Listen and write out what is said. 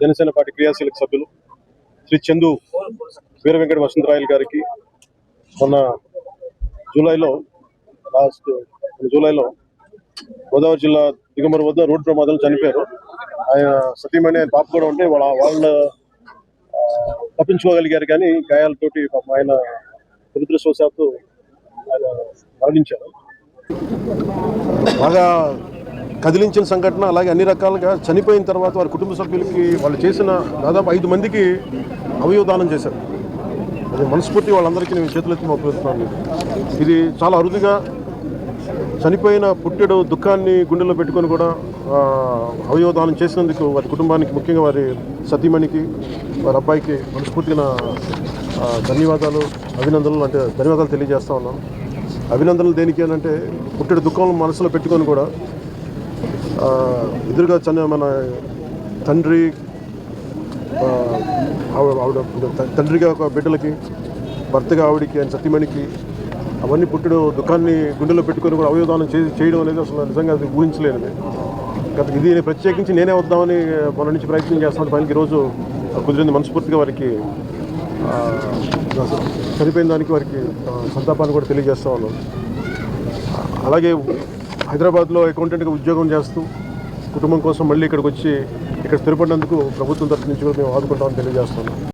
Janasena party క్రియాశీలక సభ్యులు శ్రీ చందు వీర వెంకట వసంతరాయలు గారికి మొన్న జూలైలో గోదావరి జిల్లా దిగమర వద్ద రోడ్డు ప్రమాదంలో చనిపోయారు. ఆయన సతీమణి ఆయన పాప కూడా ఉంటే వాళ్ళు తప్పించుకోగలిగారు, కానీ గాయాలతోటి ఆయన దురదృష్టవశాత్తు ఆయన మరణించారు. బాగా కదిలించిన సంఘటన. అలాగే అన్ని రకాలుగా చనిపోయిన తర్వాత వారి కుటుంబ సభ్యులకి వాళ్ళు చేసిన దాదాపు 5 మందికి అవయవదానం చేశారు. అది మనస్ఫూర్తి వాళ్ళందరికీ నేను చేతులెత్తి మొక్కుతున్నాను. ఇది చాలా అరుదుగా చనిపోయిన పుట్టెడు దుఃఖాన్ని గుండెల్లో పెట్టుకొని కూడా అవయవదానం చేసినందుకు వారి కుటుంబానికి, ముఖ్యంగా వారి సతీమణికి, వారి అబ్బాయికి మనస్ఫూర్తిగా ధన్యవాదాలు తెలియజేస్తా ఉన్నాను. అభినందనలు దేనికి అంటే పుట్టెడు దుఃఖం మనసులో పెట్టుకొని కూడా ఎదురుగా మన తండ్రిగా ఒక బిడ్డలకి, భర్తగా ఆవిడికి, ఆయన సతీమణికి అవన్నీ పుట్టెడు దుఃఖాన్ని గుండెలో పెట్టుకొని కూడా అవయవదానం చేయడం అనేది అసలు నిజంగా అది ఊహించలేనిది. ఇది ప్రత్యేకించి నేనే వద్దామని మన నుంచి ప్రయత్నం చేస్తాను. పైకి ఈరోజు కుదిరింది. మనస్ఫూర్తిగా వారికి చనిపోయిన దానికి వారికి సంతాపాన్ని కూడా తెలియజేస్తా ఉన్నాను. అలాగే హైదరాబాద్లో అకౌంటెంట్గా ఉద్యోగం చేస్తూ కుటుంబం కోసం మళ్ళీ ఇక్కడికి వచ్చి ఇక్కడ స్థిరపడినందుకు ప్రభుత్వం తరఫు నుంచి కూడా మేము ఆదుకుంటామని తెలియజేస్తున్నాం.